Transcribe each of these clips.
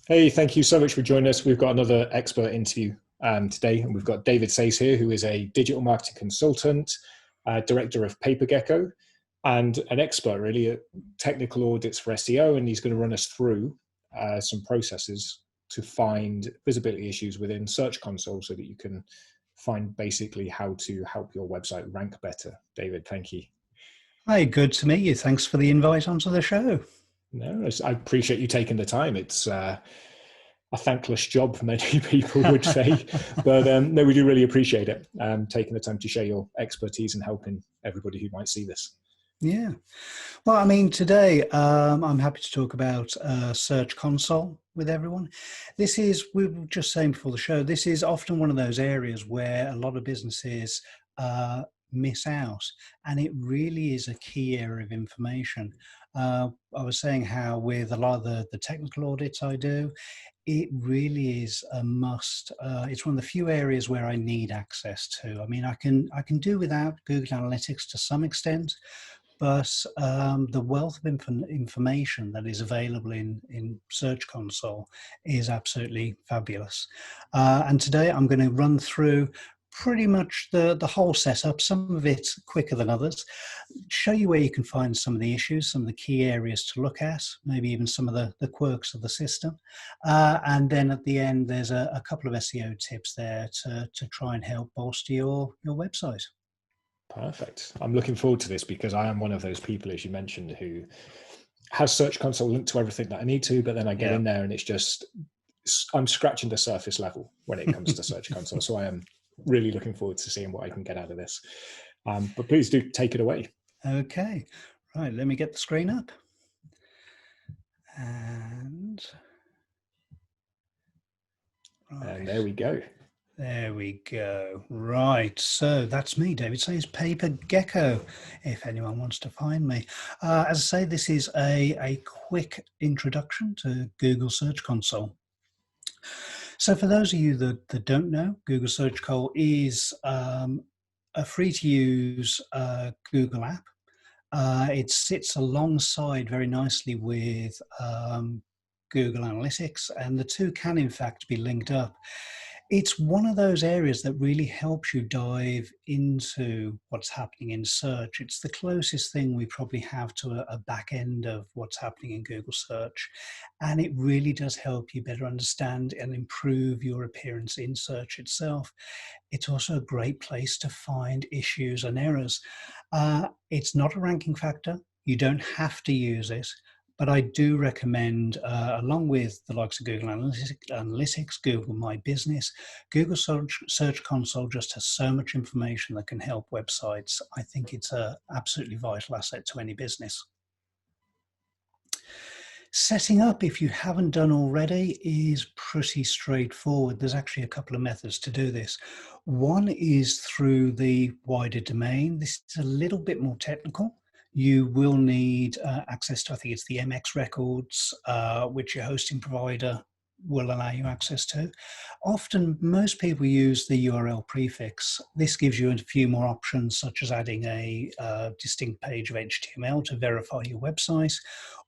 Hey, thank you so much for joining us. We've got another expert interview today, and we've got David Sayce here, who is a digital marketing consultant, director of PaperGecko, and an expert really at technical audits for SEO. And he's going to run us through some processes to find visibility issues within Search Console so that you can find basically how to help your website rank better. David, thank you. Hi, good to meet you. Thanks for the invite onto the show. No, I appreciate you taking the time. It's a thankless job, many people would say, but no, we do really appreciate it, taking the time to share your expertise and helping everybody who might see this. Yeah. Well, I mean, today I'm happy to talk about Search Console with everyone. This is, we were just saying before the show, this is often one of those areas where a lot of businesses miss out, and it really is a key area of information. I was saying how with a lot of the technical audits I do, it really is a must. It's one of the few areas where I need access to. I mean, I can do without Google Analytics to some extent, but the wealth of information that is available in Search Console is absolutely fabulous. And today I'm going to run through pretty much the whole setup, some of it quicker than others, show you where you can find some of the issues, some of the key areas to look at, maybe even some of the quirks of the system. And then at the end, there's a couple of SEO tips there to try and help bolster your website. Perfect. I'm looking forward to this because I am one of those people, as you mentioned, who has Search Console linked to everything that I need to, but then I get in there and it's just, I'm scratching the surface level when it comes to Search Console. So I am really looking forward to seeing what I can get out of this. But please do take it away. Okay, right, let me get the screen up. And there we go. There we go. Right, so that's me, David Sayce, PaperGecko, if anyone wants to find me. As I say, this is a quick introduction to Google Search Console. So for those of you that don't know, Google Search Console is a free-to-use Google app. It sits alongside very nicely with Google Analytics, and the two can in fact be linked up. It's one of those areas that really helps you dive into what's happening in search. It's the closest thing we probably have to a back end of what's happening in Google search. And it really does help you better understand and improve your appearance in search itself. It's also a great place to find issues and errors. It's not a ranking factor. You don't have to use it. But I do recommend, along with the likes of Google Analytics, Google My Business, Google Search Console just has so much information that can help websites. I think it's an absolutely vital asset to any business. Setting up, if you haven't done already, is pretty straightforward. There's actually a couple of methods to do this. One is through the wider domain. This is a little bit more technical. You will need access to, I think it's the MX records, which your hosting provider will allow you access to. Often, most people use the URL prefix. This gives you a few more options, such as adding a distinct page of HTML to verify your website,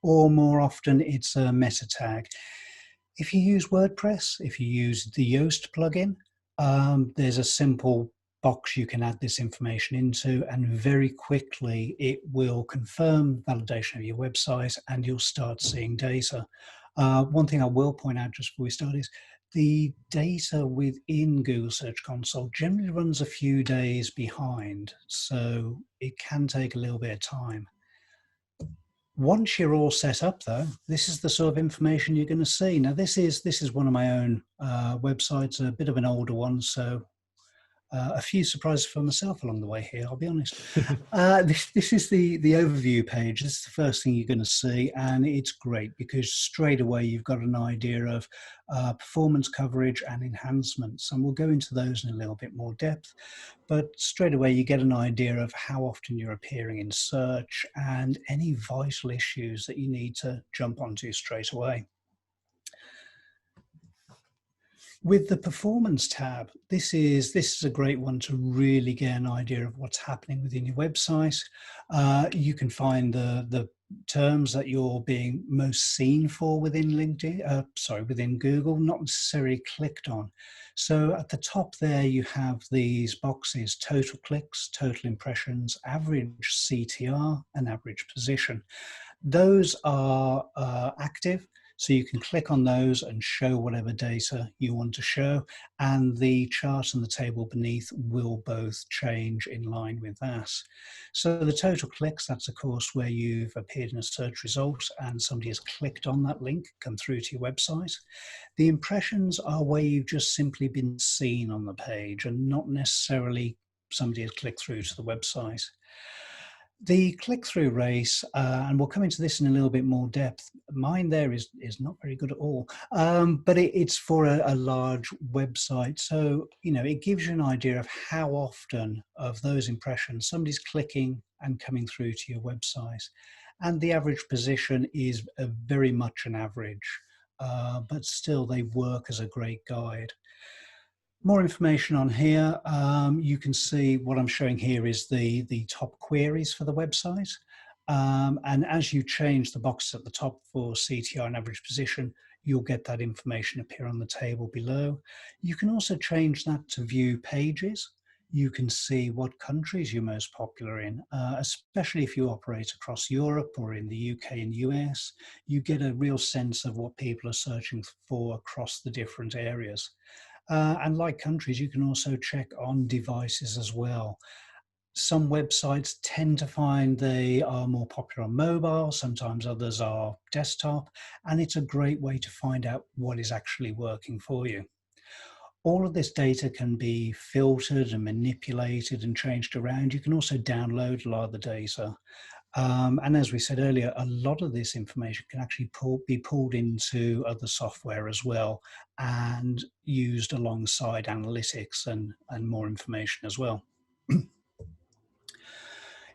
or more often, it's a meta tag. If you use WordPress, if you use the Yoast plugin, there's a simple box you can add this information into, and very quickly it will confirm validation of your website and you'll start seeing data. One thing I will point out just before we start is the data within Google Search Console generally runs a few days behind, so it can take a little bit of time. Once you're all set up though, this is the sort of information you're going to see. Now this is one of my own websites, a bit of an older one, so a few surprises for myself along the way here, I'll be honest. This is the overview page. This is the first thing you're going to see, and it's great because straight away you've got an idea of performance coverage and enhancements, and we'll go into those in a little bit more depth. But straight away you get an idea of how often you're appearing in search and any vital issues that you need to jump onto straight away. With the performance tab, this is a great one to really get an idea of what's happening within your website. You can find the terms that you're being most seen for within within Google, not necessarily clicked on. So at the top there, you have these boxes: total clicks, total impressions, average CTR, and average position. Those are active, so you can click on those and show whatever data you want to show, and the chart and the table beneath will both change in line with that. So the total clicks, that's of course where you've appeared in a search result and somebody has clicked on that link, come through to your website. The impressions are where you've just simply been seen on the page and not necessarily somebody has clicked through to the website. The click-through rate, and we'll come into this in a little bit more depth. Mine there is not very good at all, but it's for a large website. So, you know, it gives you an idea of how often of those impressions somebody's clicking and coming through to your website. And the average position is very much an average, but still they work as a great guide. More information on here. You can see what I'm showing here is the top queries for the website. And as you change the boxes at the top for CTR and average position, you'll get that information appear on the table below. You can also change that to view pages. You can see what countries you're most popular in, especially if you operate across Europe or in the UK and US. You get a real sense of what people are searching for across the different areas. And like countries, you can also check on devices as well. Some websites tend to find they are more popular on mobile, sometimes others are desktop, and it's a great way to find out what is actually working for you. All of this data can be filtered and manipulated and changed around. You can also download a lot of the data. And as we said earlier, a lot of this information can actually be pulled into other software as well and used alongside analytics and more information as well.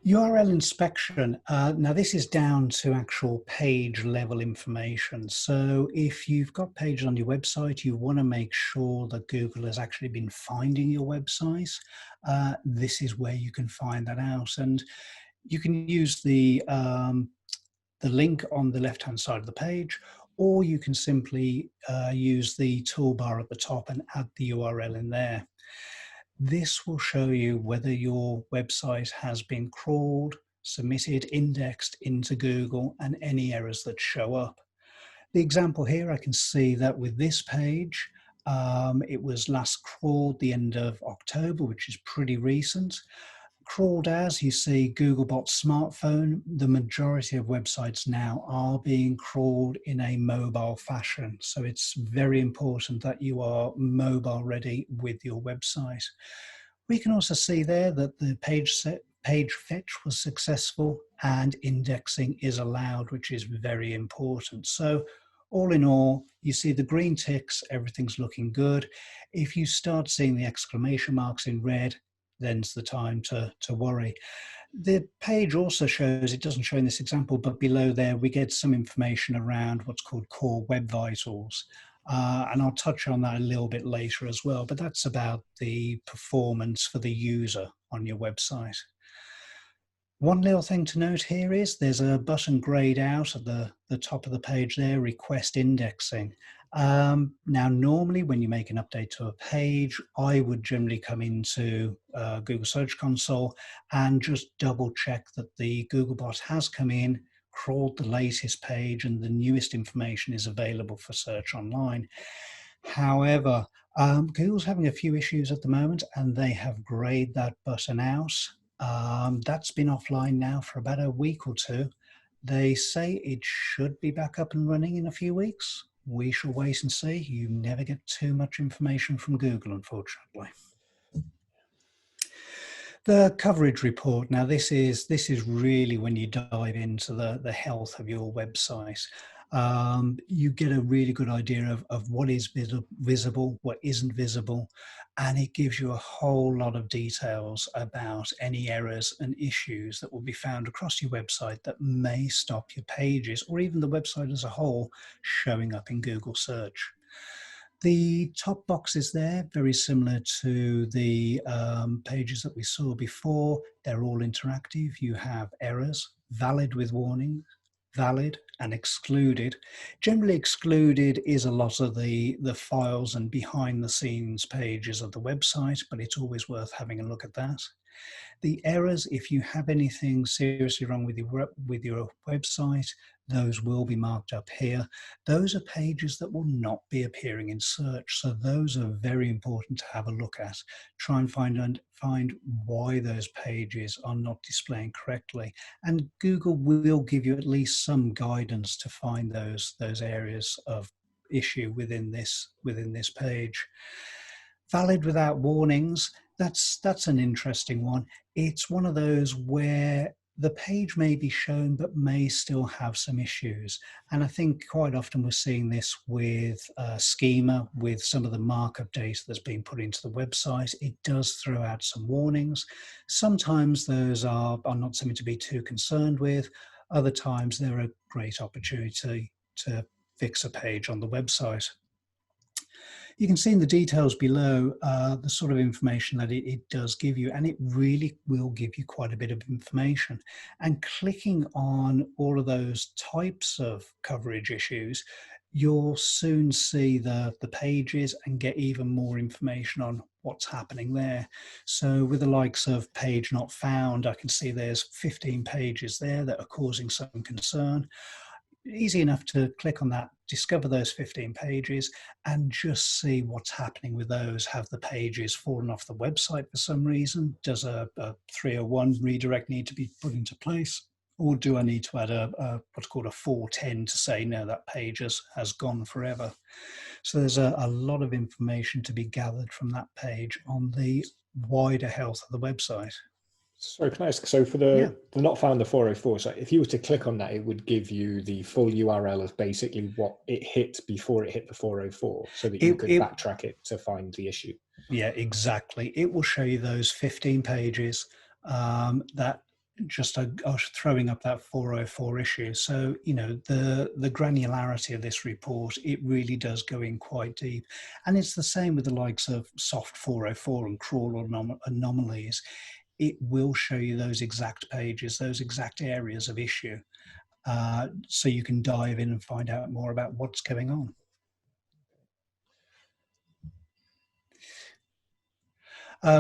URL inspection. Now this is down to actual page level information. So if you've got pages on your website, you want to make sure that Google has actually been finding your website. This is where you can find that out. And you can use the link on the left-hand side of the page, or you can simply use the toolbar at the top and add the URL in there. This will show you whether your website has been crawled, submitted, indexed into Google, and any errors that show up. The example here, I can see that with this page, it was last crawled the end of October, which is pretty recent. Crawled as, you see Googlebot smartphone. The majority of websites now are being crawled in a mobile fashion. So it's very important that you are mobile ready with your website. We can also see there that the page fetch was successful and indexing is allowed, which is very important. So all in all, you see the green ticks, everything's looking good. If you start seeing the exclamation marks in red, then's the time to worry. The page also shows, it doesn't show in this example, but below there we get some information around what's called core web vitals. And I'll touch on that a little bit later as well, but that's about the performance for the user on your website. One little thing to note here is there's a button grayed out at the top of the page there, request indexing. Now, normally when you make an update to a page, I would generally come into Google Search Console and just double check that the Googlebot has come in, crawled the latest page, and the newest information is available for search online. However, Google's having a few issues at the moment, and they have grayed that button out. That's been offline now for about a week or two. They say it should be back up and running in a few weeks. We shall wait and see. You never get too much information from Google, unfortunately. The coverage report. Now, this is really when you dive into the health of your website. You get a really good idea of what is visible, what isn't visible, and it gives you a whole lot of details about any errors and issues that will be found across your website that may stop your pages or even the website as a whole showing up in Google search. The top boxes there, very similar to the pages that we saw before. They're all interactive. You have errors, valid with warning, valid, and excluded. Generally excluded is a lot of the files and behind the scenes pages of the website, but it's always worth having a look at that. The errors, if you have anything seriously wrong with your website, those will be marked up here. Those are pages that will not be appearing in search. So those are very important to have a look at. Try and find why those pages are not displaying correctly. And Google will give you at least some guidance to find those areas of issue within this page. Valid without warnings, that's an interesting one. It's one of those where the page may be shown but may still have some issues. And I think quite often we're seeing this with schema, with some of the markup data that's being put into the website. It does throw out some warnings. Sometimes those are not something to be too concerned with. Other times they're a great opportunity to fix a page on the website. You can see in the details below the sort of information that it does give you, and it really will give you quite a bit of information. And clicking on all of those types of coverage issues, you'll soon see the pages and get even more information on what's happening there. So with the likes of page not found, I can see there's 15 pages there that are causing some concern. Easy enough to click on that, discover those 15 pages, and just see what's happening with those. Have the pages fallen off the website for some reason? Does a 301 redirect need to be put into place? Or do I need to add a what's called a 410 to say, no, that page has gone forever? So there's a lot of information to be gathered from that page on the wider health of the website. So can I ask, so for the not found the 404, so if you were to click on that, it would give you the full URL of basically what it hit before it hit the 404, so that you could backtrack it to find the issue. Yeah, exactly. It will show you those 15 pages that just are throwing up that 404 issue. So, you know, the granularity of this report, it really does go in quite deep. And it's the same with the likes of soft 404 and crawl anomalies. It will show you those exact pages, those exact areas of issue. So you can dive in and find out more about what's going on.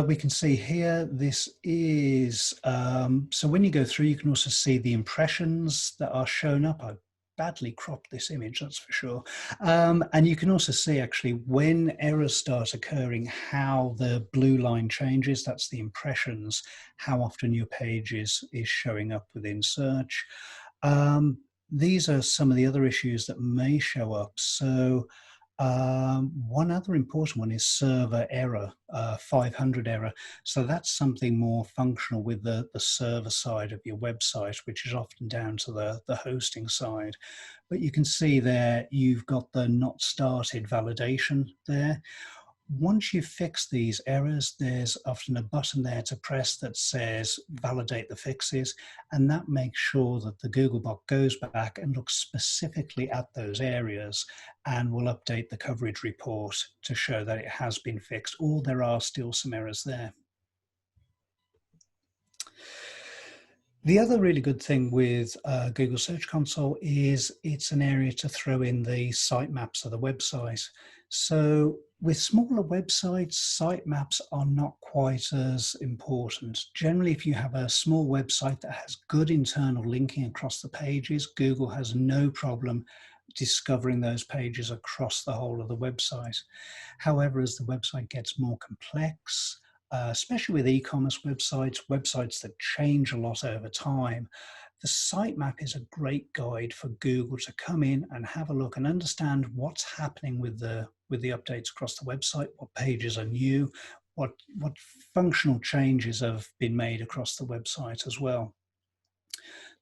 We can see here, this is, so when you go through, you can also see the impressions that are shown up. I've badly cropped this image, that's for sure. And you can also see actually when errors start occurring, how the blue line changes. That's the impressions, how often your page is showing up within search. These are some of the other issues that may show up. So one other important one is server error, 500 error. So that's something more functional with the server side of your website, which is often down to the hosting side. But you can see there, you've got the not started validation there. Once you've fixed these errors, there's often a button there to press that says validate the fixes, and that makes sure that the Googlebot goes back and looks specifically at those areas and will update the coverage report to show that it has been fixed, or there are still some errors there. The other really good thing with Google Search Console is it's an area to throw in the sitemaps of the website. So with smaller websites, sitemaps are not quite as important. Generally, if you have a small website that has good internal linking across the pages, Google has no problem discovering those pages across the whole of the website. However, as the website gets more complex, especially with e-commerce websites that change a lot over time, the sitemap is a great guide for Google to come in and have a look and understand what's happening with the updates across the website, what pages are new, what functional changes have been made across the website as well.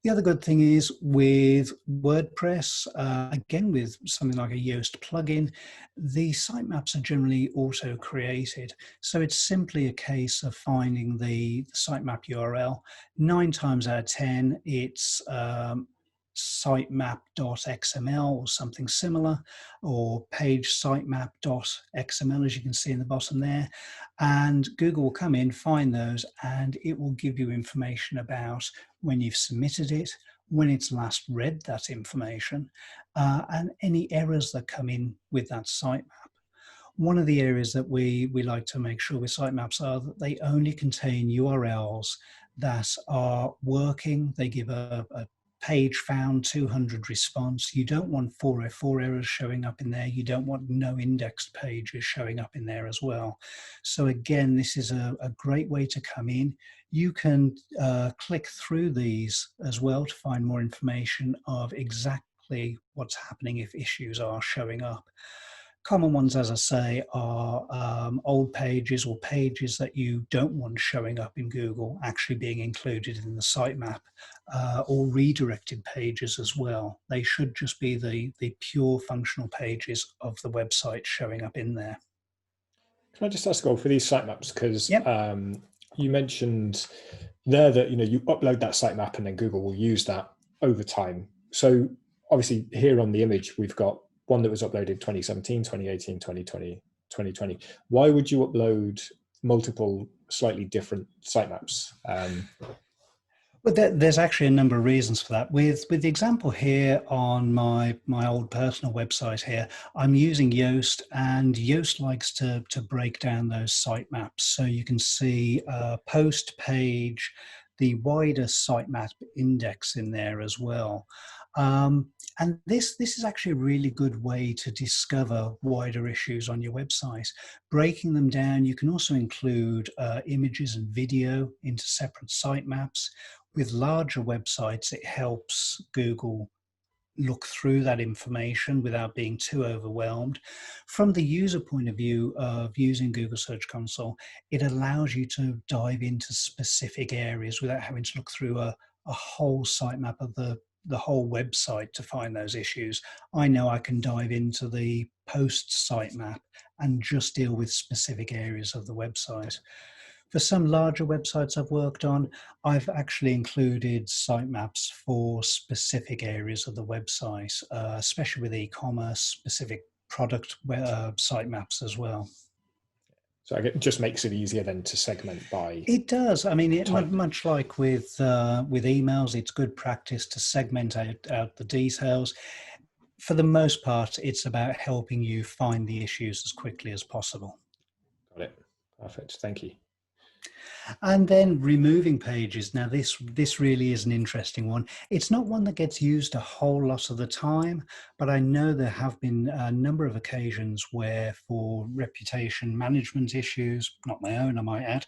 The other good thing is with WordPress, again with something like a Yoast plugin, the sitemaps are generally auto-created. So it's simply a case of finding the sitemap URL. 9 times out of 10, it's sitemap.xml or something similar, or page sitemap.xml, as you can see in the bottom there. And Google will come in, find those, and it will give you information about when you've submitted it, when it's last read that information, and any errors that come in with that sitemap. One of the areas that we like to make sure with sitemaps are that they only contain URLs that are working. They give a page found 200 response. You don't want 404 errors showing up in there. You don't want no indexed pages showing up in there as well. So again, this is a great way to come in. You can click through these as well to find more information of exactly what's happening if issues are showing up. Common ones, as I say, are old pages or pages that you don't want showing up in Google actually being included in the sitemap, or redirected pages as well. They should just be the pure functional pages of the website showing up in there. Can I just ask, for these sitemaps, because Yep. you mentioned there that you upload that sitemap and then Google will use that over time. So obviously here on the image we've got one that was uploaded 2017, 2018, 2020, 2020. Why would you upload multiple slightly different sitemaps? But there's actually a number of reasons for that. With the example here on my old personal website here, I'm using Yoast, and Yoast likes to break down those sitemaps. So you can see post page, the wider sitemap index in there as well. And this is actually a really good way to discover wider issues on your website. Breaking them down, you can also include images and video into separate sitemaps. With larger websites, it helps Google look through that information without being too overwhelmed. From the user point of view of using Google Search Console, it allows you to dive into specific areas without having to look through a whole sitemap of the whole website to find those issues. I know I can dive into the post sitemap and just deal with specific areas of the website. For some larger websites I've worked on, I've actually included sitemaps for specific areas of the website, especially with e-commerce, specific product sitemaps as well. So it just makes it easier then to segment by. It does. I mean, type. much like with emails, it's good practice to segment out the details. For the most part, it's about helping you find the issues as quickly as possible. Got it. Perfect. Thank you. And then removing pages. Now, this really is an interesting one. It's not one that gets used a whole lot of the time, but I know there have been a number of occasions where, for reputation management issues, not my own, I might add,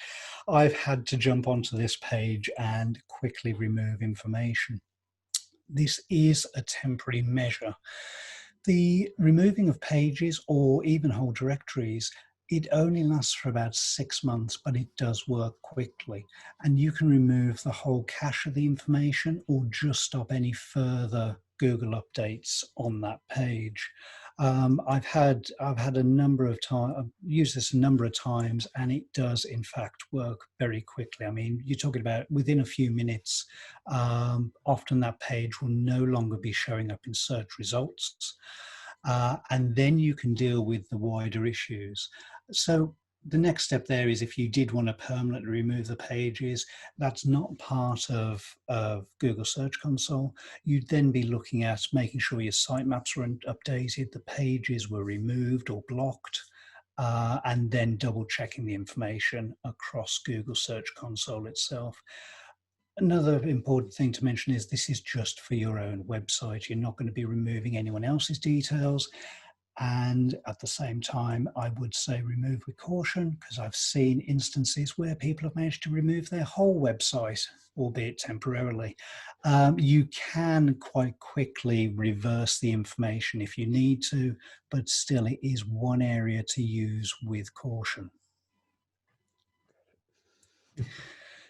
I've had to jump onto this page and quickly remove information. This is a temporary measure. The removing of pages or even whole directories, it only lasts for about 6 months, but it does work quickly. And you can remove the whole cache of the information or just stop any further Google updates on that page. I've had a number of times, I've used this a number of times, and it does in fact work very quickly. I mean, you're talking about within a few minutes, often that page will no longer be showing up in search results. And then you can deal with the wider issues. So the next step there is, if you did want to permanently remove the pages, that's not part of Google Search Console. You'd then be looking at making sure your sitemaps were updated, the pages were removed or blocked, and then double checking the information across Google Search Console itself. Another important thing to mention is this is just for your own website. You're not going to be removing anyone else's details. And at the same time, I would say remove with caution, because I've seen instances where people have managed to remove their whole website, albeit temporarily. You can quite quickly reverse the information if you need to, but still it is one area to use with caution.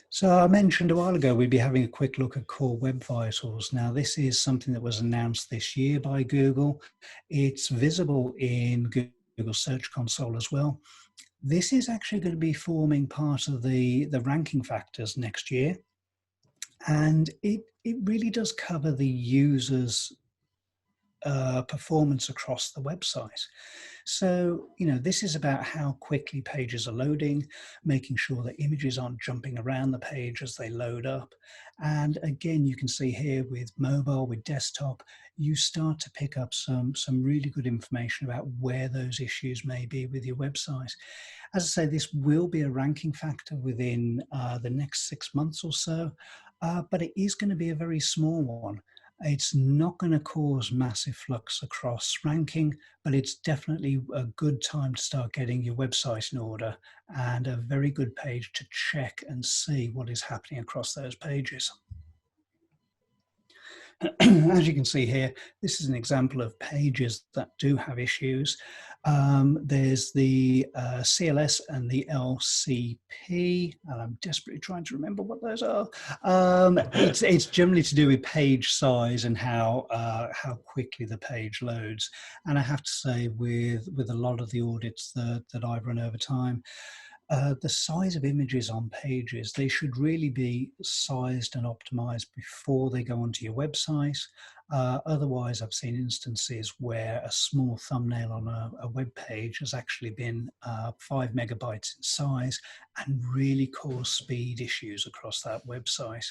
So I mentioned a while ago we'd be having a quick look at Core Web Vitals. Now, this is something that was announced this year by Google. It's visible in Google Search Console as well. This is actually going to be forming part of the ranking factors next year. And it really does cover the users' performance across the website. So, this is about how quickly pages are loading, making sure that images aren't jumping around the page as they load up. And again, you can see here with mobile, with desktop, you start to pick up some really good information about where those issues may be with your website. As I say, this will be a ranking factor within the next 6 months or so, but it is going to be a very small one. It's not going to cause massive flux across ranking, but it's definitely a good time to start getting your website in order and a very good page to check and see what is happening across those pages. As you can see here, this is an example of pages that do have issues. There's the CLS and the LCP, and I'm desperately trying to remember what those are. It's generally to do with page size and how quickly the page loads. And I have to say, with a lot of the audits that I've run over time, the size of images on pages, they should really be sized and optimized before they go onto your website. Otherwise, I've seen instances where a small thumbnail on a web page has actually been 5 megabytes in size and really caused speed issues across that website.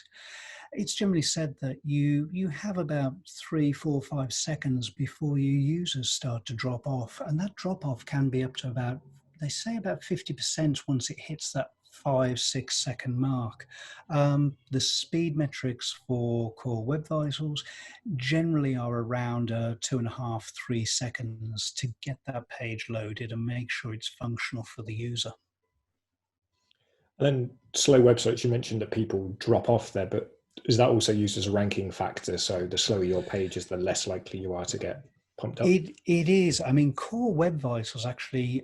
It's generally said that you have about 3, 4, 5 seconds before your users start to drop off, and that drop off can be up to about, they say, about 50% once it hits that 5-6 second mark. The speed metrics for Core Web Vitals generally are around 2.5, 3 seconds to get that page loaded and make sure it's functional for the user. And then slow websites, you mentioned that people drop off there, but is that also used as a ranking factor? So the slower your page is, the less likely you are to get pumped up? It is. I mean, Core Web Vitals actually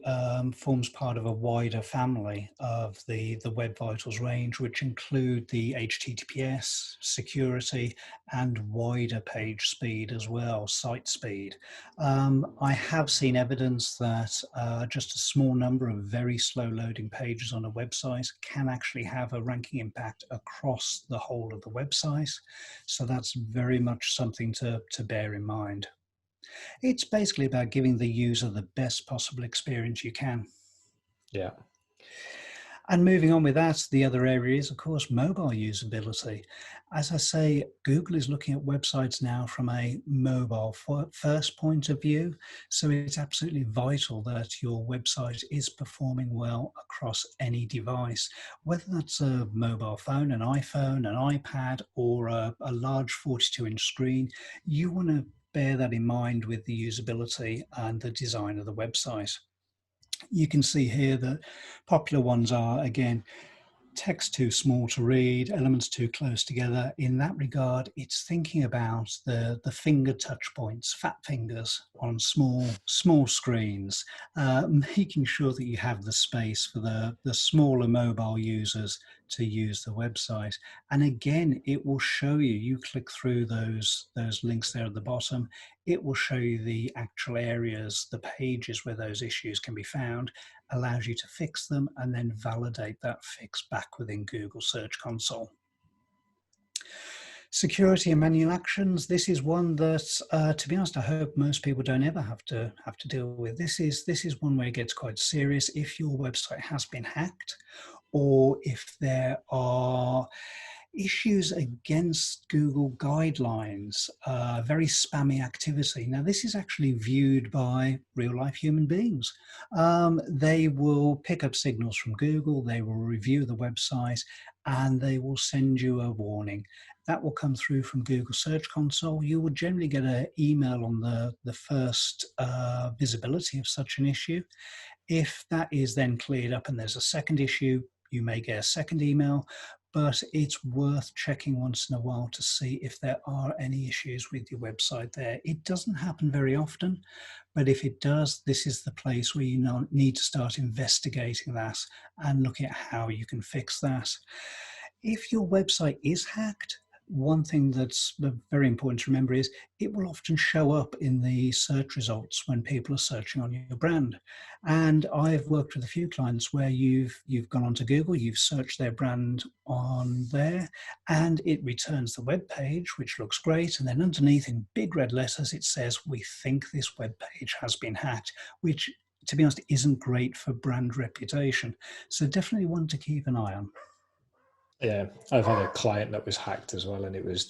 forms part of a wider family of the Web Vitals range, which include the HTTPS, security, and wider page speed as well, site speed. I have seen evidence that just a small number of very slow loading pages on a website can actually have a ranking impact across the whole of the website. So that's very much something to bear in mind. It's basically about giving the user the best possible experience you can. Yeah. And moving on with that, the other area is, of course, mobile usability. As I say, Google is looking at websites now from a mobile first point of view. So it's absolutely vital that your website is performing well across any device, whether that's a mobile phone, an iPhone, an iPad, or a large 42-inch screen. You want to bear that in mind with the usability and the design of the website. You can see here that popular ones are, again, text too small to read, elements too close together. In that regard, it's thinking about the finger touch points, fat fingers on small screens, making sure that you have the space for the smaller mobile users to use the website. And again, it will show you, you click through those links there at the bottom, it will show you the actual areas, the pages where those issues can be found, allows you to fix them and then validate that fix back within Google Search Console. Security and manual actions. This is one that, to be honest, I hope most people don't ever have to deal with. This is one where it gets quite serious. If your website has been hacked, or if there are issues against Google guidelines, very spammy activity. Now, this is actually viewed by real-life human beings. They will pick up signals from Google, they will review the website, and they will send you a warning. That will come through from Google Search Console. You will generally get an email on the first visibility of such an issue. If that is then cleared up and there's a second issue, you may get a second email, but it's worth checking once in a while to see if there are any issues with your website there. It doesn't happen very often, but if it does, this is the place where you need to start investigating that and looking at how you can fix that. If your website is hacked, one thing that's very important to remember is it will often show up in the search results when people are searching on your brand. And I've worked with a few clients where you've gone onto Google, you've searched their brand on there, and it returns the web page, which looks great. And then underneath in big red letters, it says, "We think this web page has been hacked," which, to be honest, isn't great for brand reputation. So definitely one to keep an eye on. Yeah, I've had a client that was hacked as well, and it was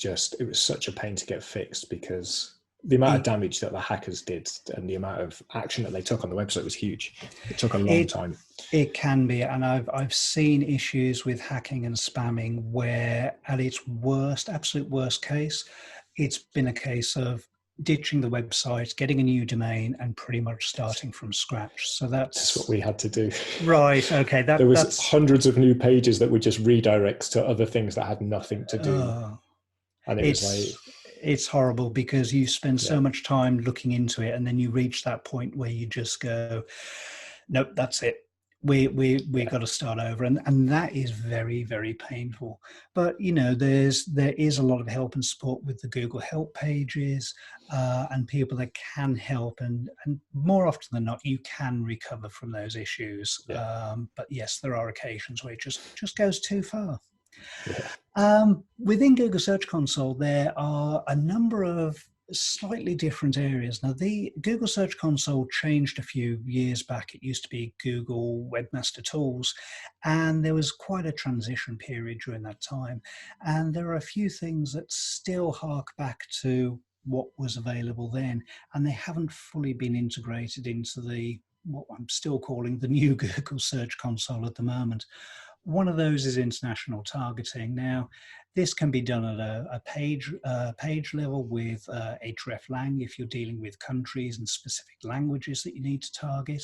such a pain to get fixed because the amount of damage that the hackers did and the amount of action that they took on the website was huge. It took a long time. It can be, and I've seen issues with hacking and spamming where, at its worst, absolute worst case, it's been a case of ditching the website, getting a new domain, and pretty much starting from scratch. So that's what we had to do. Right. Okay. There was hundreds of new pages that would just redirect to other things that had nothing to do, and it's horrible because you spend so much time looking into it, and then you reach that point where you just go, "Nope, that's it. We got to start over," and that is very, very painful. But there is a lot of help and support with the Google help pages, and people that can help, and more often than not you can recover from those issues. But yes, there are occasions where it just goes too far. Within Google Search Console, there are a number of slightly different areas. Now, the Google Search Console changed a few years back. It used to be Google Webmaster Tools, and there was quite a transition period during that time. And there are a few things that still hark back to what was available then, and they haven't fully been integrated into what I'm still calling the new Google Search Console at the moment. One of those is international targeting. Now, this can be done at a page level with hreflang if you're dealing with countries and specific languages that you need to target.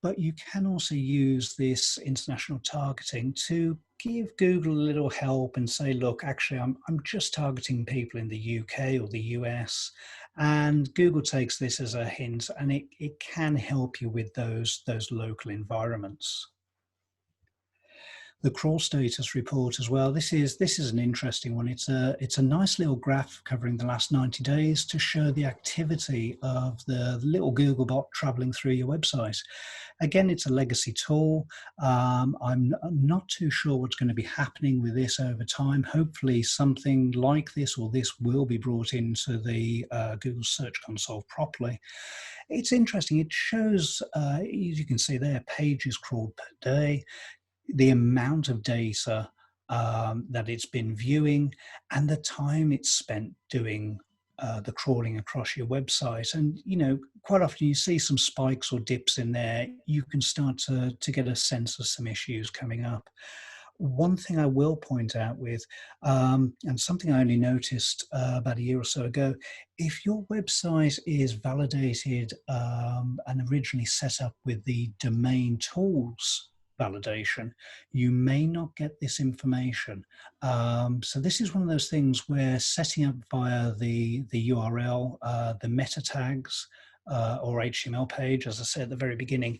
But you can also use this international targeting to give Google a little help and say, look, actually, I'm just targeting people in the UK or the US. And Google takes this as a hint, and it can help you with those local environments. The crawl status report as well. This is an interesting one. It's a nice little graph covering the last 90 days to show the activity of the little Google bot traveling through your website. Again, it's a legacy tool. I'm not too sure what's going to be happening with this over time. Hopefully something like this or this will be brought into the Google Search Console properly. It's interesting. It shows, as you can see there, pages crawled per day, the amount of data that it's been viewing, and the time it's spent doing the crawling across your website. And quite often you see some spikes or dips in there. You can start to get a sense of some issues coming up. One thing I will point out and something I only noticed about a year or so ago, if your website is validated and originally set up with the domain tools validation, you may not get this information. So this is one of those things where setting up via the URL, the meta tags or HTML page, as I said at the very beginning,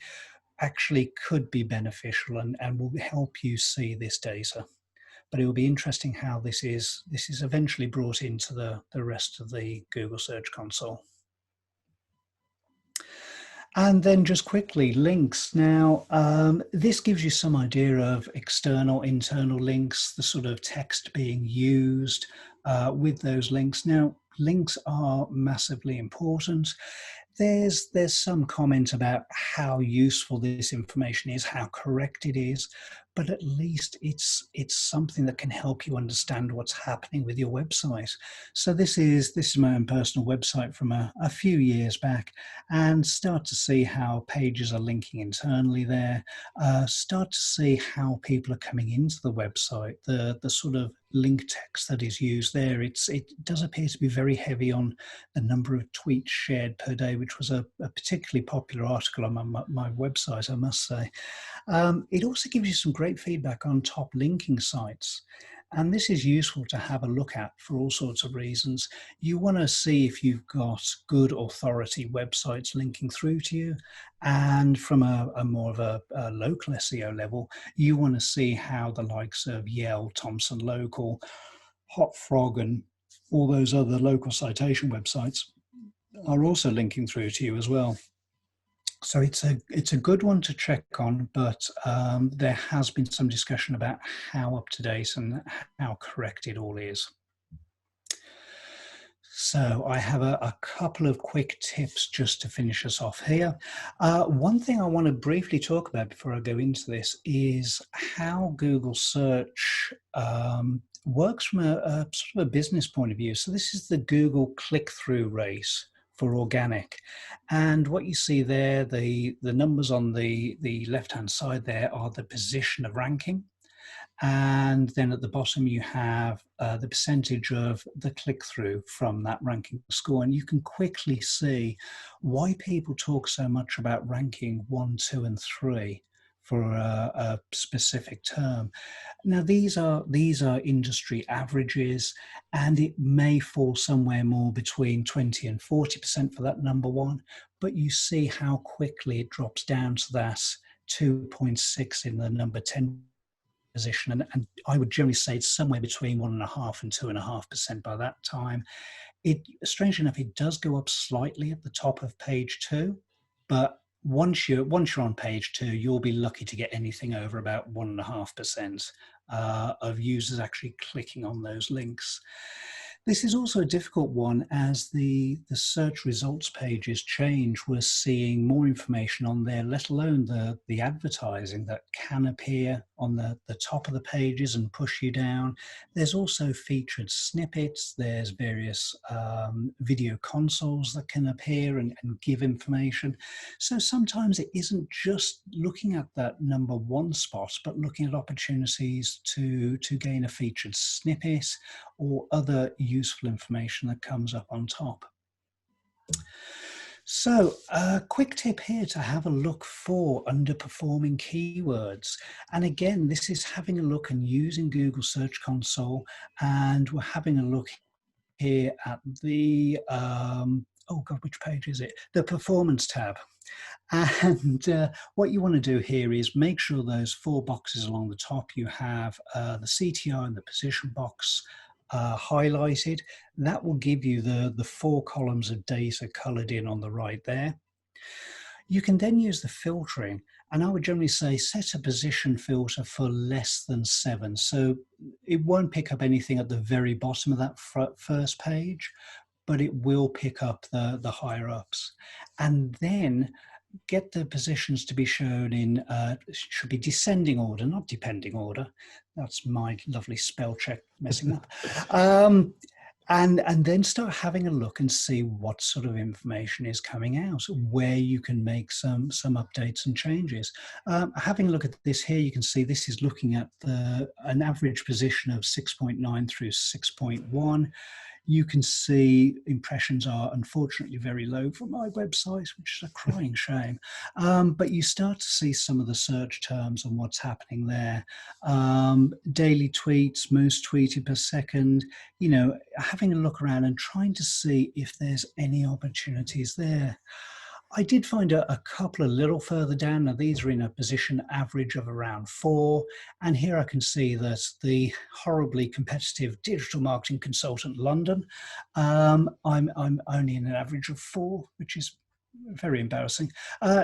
actually could be beneficial and will help you see this data. But it will be interesting how this is eventually brought into the rest of the Google Search Console. And then just quickly, links. Now, this gives you some idea of external, internal links, the sort of text being used with those links. Now, links are massively important. There's some comment about how useful this information is, how correct it is, but at least it's something that can help you understand what's happening with your website. So this is my own personal website from a few years back, and start to see how pages are linking internally there, start to see how people are coming into the website, the sort of link text that is used there. It does appear to be very heavy on the number of tweets shared per day, which was a particularly popular article on my website, I must say. It also gives you some great feedback on top linking sites. And this is useful to have a look at for all sorts of reasons. You want to see if you've got good authority websites linking through to you. And from a more of a local SEO level, you want to see how the likes of Yale, Thomson Local, Hot Frog and all those other local citation websites are also linking through to you as well. So it's a good one to check on, but there has been some discussion about how up to date and how correct it all is. So I have a couple of quick tips just to finish us off here. One thing I want to briefly talk about before I go into this is how Google search works from a sort of a business point of view. So this is the Google click-through rate for organic. And what you see there, the numbers on the left-hand side there are the position of ranking. And then at the bottom, you have the percentage of the click-through from that ranking score. And you can quickly see why people talk so much about ranking 1, 2, and 3 for a specific term. Now, these are industry averages, and it may fall somewhere more between 20 and 40% for that number one, but you see how quickly it drops down to that 2.6 in the number 10 position, and I would generally say it's somewhere between 1.5% and 2.5% by that time. Strangely enough, it does go up slightly at the top of page 2, but once you're on page 2, you'll be lucky to get anything over about 1.5% of users actually clicking on those links. This is also a difficult one as the search results pages change. We're seeing more information on there, let alone the advertising that can appear on the top of the pages and push you down. There's also featured snippets. There's various video consoles that can appear and give information. So sometimes it isn't just looking at that number one spot, but looking at opportunities to gain a featured snippet or other useful information that comes up on top. So a quick tip here to have a look for underperforming keywords. And again, this is having a look and using Google Search Console, and we're having a look here at the, oh God, which page is it? The Performance tab. And what you want to do here is make sure those 4 boxes along the top, you have the CTR and the position box highlighted. That will give you the 4 columns of data colored in on the right there. You can then use the filtering, and I would generally say set a position filter for less than 7. So it won't pick up anything at the very bottom of that first page, but it will pick up the higher ups. And then get the positions to be shown in, should be descending order, not depending order. That's my lovely spell check messing up. And then start having a look and see what sort of information is coming out, where you can make some updates and changes. Having a look at this here, you can see this is looking at an average position of 6.9 through 6.1. You can see impressions are unfortunately very low for my website, which is a crying shame. But you start to see some of the search terms and what's happening there. Daily tweets, most tweeted per second, you know, having a look around and trying to see if there's any opportunities there. I did find a couple a little further down. Now these are in a position average of around 4. And here I can see that the horribly competitive Digital Marketing Consultant London, I'm only in an average of 4, which is very embarrassing.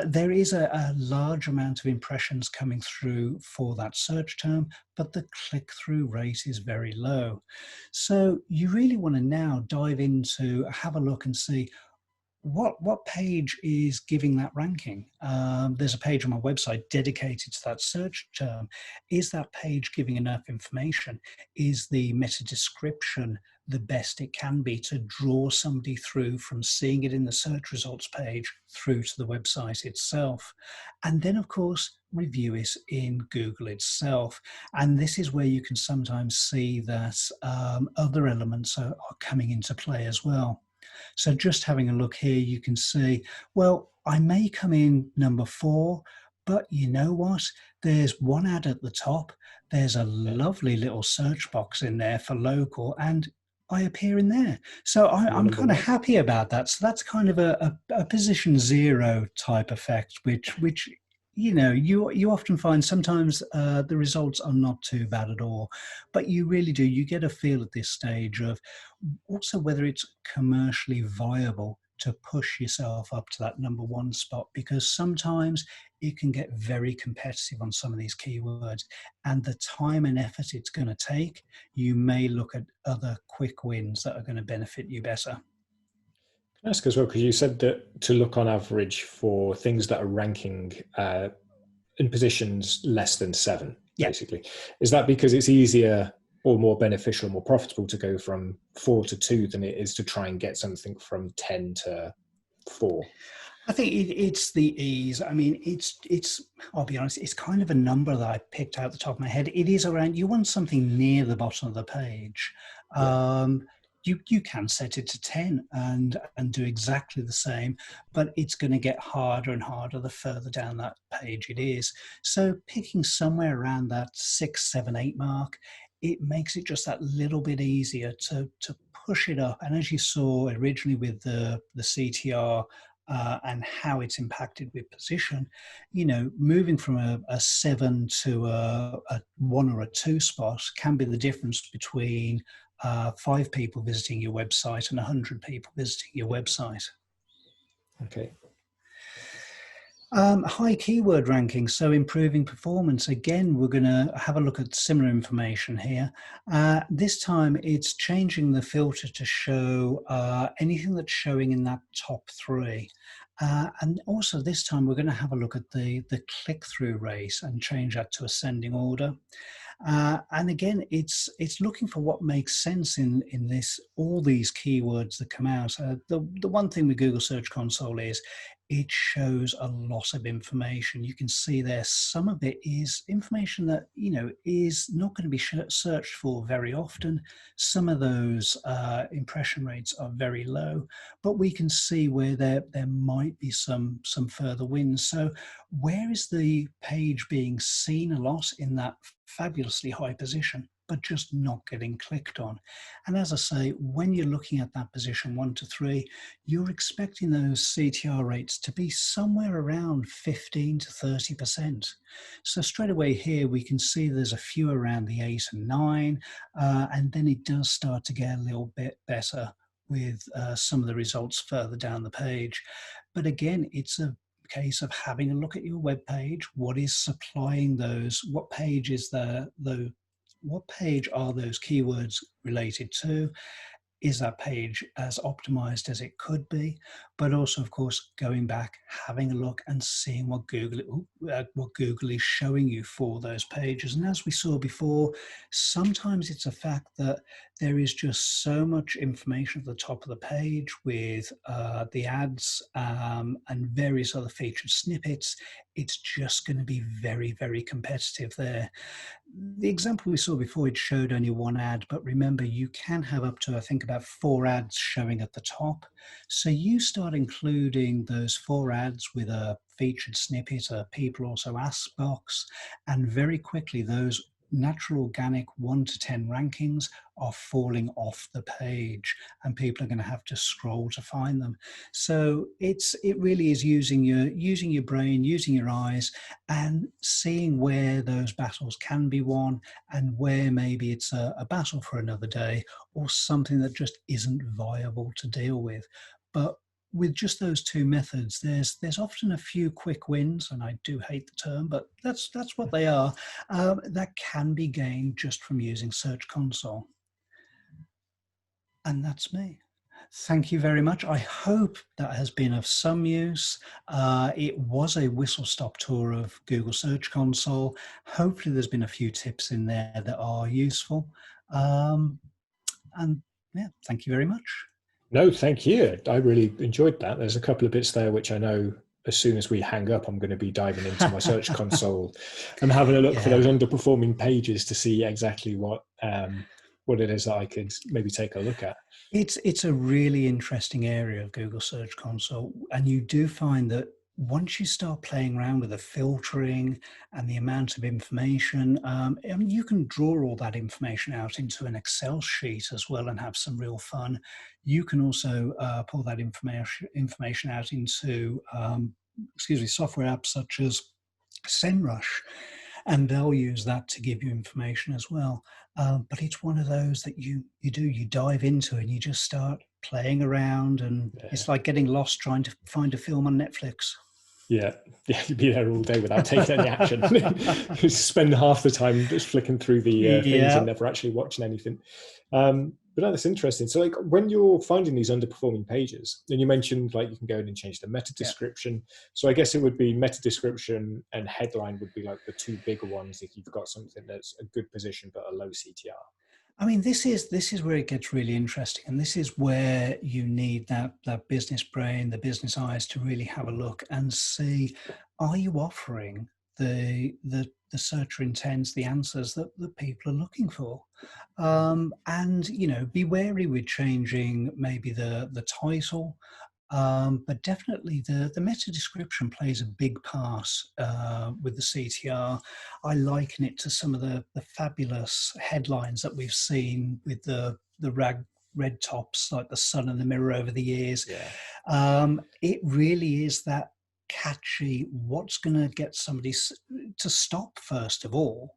There is a large amount of impressions coming through for that search term, but the click-through rate is very low. So you really want to now dive into, have a look and see what page is giving that ranking. There's a page on my website dedicated to that search term. Is that page giving enough information? Is the meta description the best it can be to draw somebody through from seeing it in the search results page through to the website itself? And then of course, review it in Google itself. And this is where you can sometimes see that other elements are coming into play as well. So just having a look here, you can see, well, I may come in number 4, but you know what? There's one ad at the top. There's a lovely little search box in there for local, and I appear in there. So I'm kind of happy about that. So that's kind of a position 0 type effect, which you often find sometimes the results are not too bad at all, but you really do. You get a feel at this stage of also whether it's commercially viable to push yourself up to that number one spot, because sometimes it can get very competitive on some of these keywords, and the time and effort it's going to take, you may look at other quick wins that are going to benefit you better. Can I ask as well, because you said that to look on average for things that are ranking in positions less than 7, Yeah. basically. Is that because it's easier or more beneficial, more profitable to go from 4 to 2 than it is to try and get something from 10 to 4? I think it's the ease. I mean, it's. I'll be honest. It's kind of a number that I picked out the top of my head. It is around. You want something near the bottom of the page. Yeah. You can set it to 10 and do exactly the same, but it's going to get harder and harder the further down that page it is. So picking somewhere around that 6, 7, 8 mark, it makes it just that little bit easier to push it up. And as you saw originally with the CTR. And how it's impacted with position, moving from a 7 to a 1 or a 2 spot can be the difference between 5 people visiting your website and 100 people visiting your website. Okay. High keyword ranking, so improving performance. Again, we're going to have a look at similar information here. This time it's changing the filter to show anything that's showing in that top 3. And also this time we're going to have a look at the click-through rate and change that to ascending order. And again, it's looking for what makes sense in this, all these keywords that come out. The one thing with Google Search Console is it shows a lot of information. You can see there some of it is information that is not going to be searched for very often. Some of those impression rates are very low, but we can see where there might be some further wins. So where is the page being seen a lot in that fabulously high position, but just not getting clicked on? And as I say, when you're looking at that position 1 to 3, you're expecting those CTR rates to be somewhere around 15 to 30%. So straight away here, we can see there's a few around the 8 and 9, and then it does start to get a little bit better with some of the results further down the page. But again, it's a case of having a look at your web page. What is supplying those? What page is what page are those keywords related to? Is that page as optimized as it could be? But also, of course, going back, having a look and seeing what Google is showing you for those pages. And as we saw before, sometimes it's a fact that there is just so much information at the top of the page with the ads and various other featured snippets. It's just going to be very, very competitive there. The example we saw before, it showed only 1 ad, but remember, you can have up to, I think, about 4 ads showing at the top. So you start including those 4 ads with a featured snippet, a people also ask box, and very quickly those natural organic 1 to 10 rankings are falling off the page, and people are going to have to scroll to find them. So it really is using your brain, using your eyes, and seeing where those battles can be won, and where maybe it's a battle for another day, or something that just isn't viable to deal with. But with just those 2 methods, there's often a few quick wins, and I do hate the term, but that's what they are, that can be gained just from using Search Console. And that's me. Thank you very much. I hope that has been of some use. It was a whistle-stop tour of Google Search Console. Hopefully there's been a few tips in there that are useful. And yeah, thank you very much. No, thank you. I really enjoyed that. There's a couple of bits there which I know as soon as we hang up, I'm going to be diving into my Search Console and having a look for those underperforming pages to see exactly what it is that I could maybe take a look at. It's a really interesting area of Google Search Console, and you do find that once you start playing around with the filtering and the amount of information, I mean, you can draw all that information out into an Excel sheet as well and have some real fun. You can also pull that information out into software apps such as SEMrush, and they'll use that to give you information as well. But it's one of those that you dive into and you just start playing around, and it's like getting lost trying to find a film on Netflix. Yeah, you'd be there all day without taking any action. You spend half the time just flicking through the things and never actually watching anything. But no, that's interesting. So like when you're finding these underperforming pages, and you mentioned like you can go in and change the meta description. So I guess it would be meta description and headline would be like the two bigger ones if you've got something that's a good position but a low CTR. I mean, this is where it gets really interesting, and this is where you need that business brain, the business eyes, to really have a look and see: are you offering the searcher intents, the answers that people are looking for? And be wary with changing maybe the title. But definitely the meta description plays a big part with the CTR. I liken it to some of the fabulous headlines that we've seen with the red tops, like the sun and the mirror over the years. It really is that catchy, what's going to get somebody to stop first of all,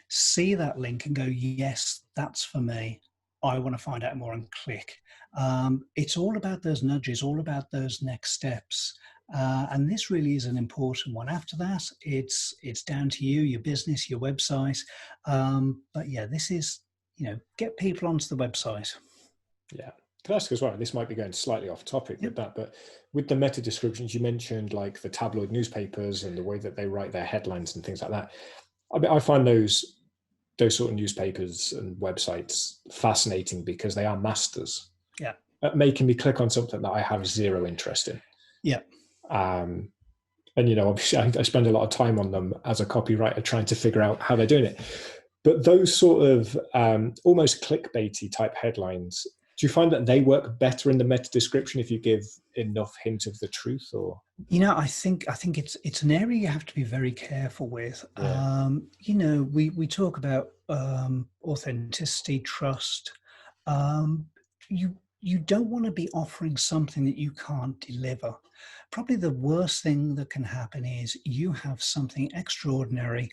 see that link and go, yes, that's for me. I want to find out more, and click. It's all about those nudges, all about those next steps. And this really is an important one. After that, it's down to you, your business, your website. But yeah, this is, get people onto the website. Yeah. Can I ask as well, this might be going slightly off topic with that, but with the meta descriptions, you mentioned like the tabloid newspapers and the way that they write their headlines and things like that. I mean, I find those sort of newspapers and websites fascinating because they are masters at making me click on something that I have zero interest in. And obviously I spend a lot of time on them as a copywriter trying to figure out how they're doing it. But those sort of almost clickbaity type headlines, do you find that they work better in the meta description if you give enough hint of the truth? Or I think it's an area you have to be very careful with. We talk about authenticity, trust. You don't want to be offering something that you can't deliver. Probably the worst thing that can happen is you have something extraordinary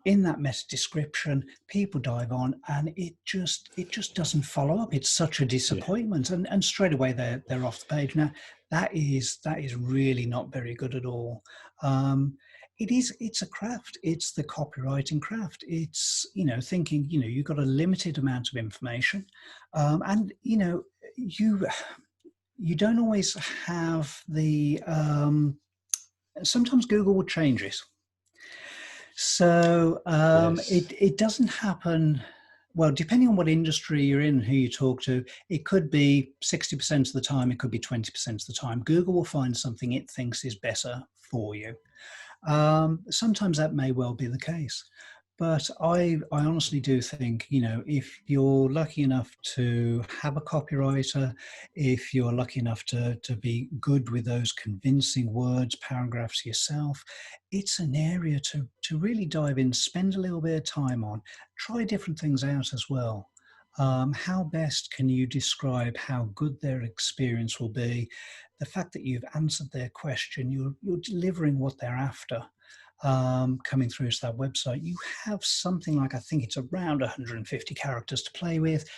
in that meta description, people dive on, and it just doesn't follow up. It's such a disappointment, and straight away they're off the page. Now that is really not very good at all. It's a craft. It's the copywriting craft. It's thinking you've got a limited amount of information, and you don't always have the. Sometimes Google will change it. So it doesn't happen. Well, depending on what industry you're in, who you talk to, it could be 60% of the time, it could be 20% of the time. Google will find something it thinks is better for you. Sometimes that may well be the case. But I honestly do think, if you're lucky enough to have a copywriter, if you're lucky enough to be good with those convincing words, paragraphs yourself, it's an area to really dive in, spend a little bit of time on, try different things out as well. How best can you describe how good their experience will be? The fact that you've answered their question, you're delivering what they're after. Coming through to that website, you have something like, I think it's around 150 characters to play with.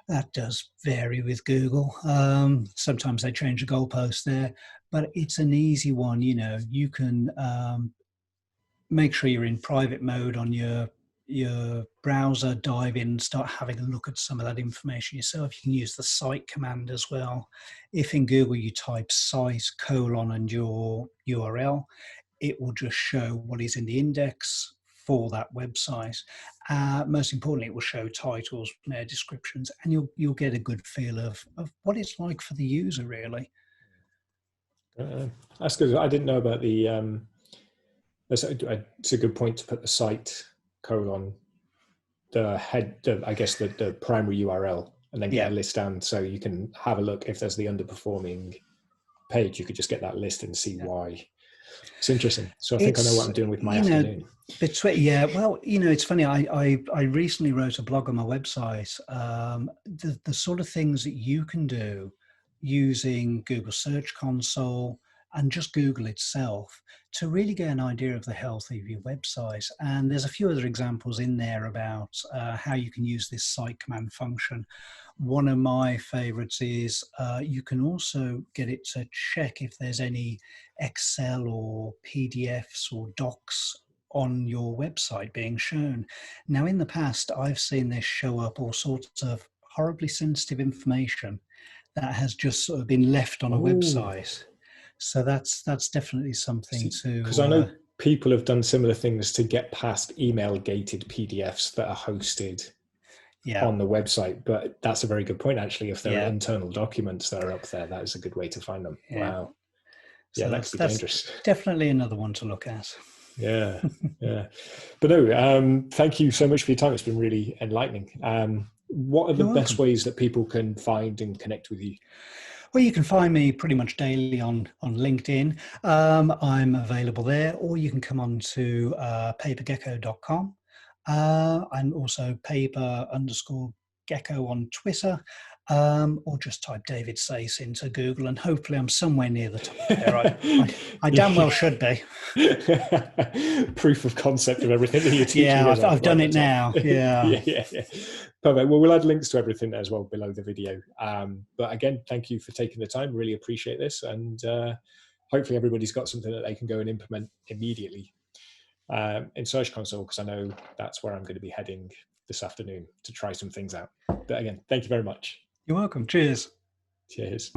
That does vary with Google. Sometimes they change the goalpost there, but it's an easy one. You can make sure you're in private mode on your browser, dive in, start having a look at some of that information yourself. You can use the cite command as well. If in Google you type cite : and your URL, it will just show what is in the index for that website. Most importantly, it will show titles, meta descriptions, and you'll get a good feel of what it's like for the user, really. That's good. I didn't know about the. It's a good point to put the cite : the head, I guess the primary URL, and then get a list down so you can have a look. If there's the underperforming page, you could just get that list and see why. It's interesting. So I think I know what I'm doing with my afternoon. Well, it's funny. I recently wrote a blog on my website. The sort of things that you can do using Google Search Console, and just Google itself to really get an idea of the health of your website. And there's a few other examples in there about how you can use this site command function. One of my favorites is you can also get it to check if there's any Excel or PDFs or docs on your website being shown. Now, in the past, I've seen this show up all sorts of horribly sensitive information that has just sort of been left on a website. So that's definitely something because I know to people have done similar things to get past email gated PDFs that are hosted on the website. But that's a very good point, actually. If there are internal documents that are up there, that is a good way to find them. Wow. So that could be dangerous. Definitely another one to look at. Yeah. But no, thank you so much for your time. It's been really enlightening. What are the best ways that people can find and connect with you? Well, you can find me pretty much daily on LinkedIn. I'm available there, or you can come on to papergecko.com. I'm also paper_gecko on Twitter, or just type David Sayce into Google, and hopefully I'm somewhere near the top there. I damn well should be. Proof of concept of everything that you're teaching. Yeah, I've done it now. Yeah. Perfect. Well, we'll add links to everything as well below the video. But again, thank you for taking the time. Really appreciate this. And hopefully everybody's got something that they can go and implement immediately in Search Console, because I know that's where I'm going to be heading this afternoon to try some things out. But again, thank you very much. You're welcome. Cheers. Cheers.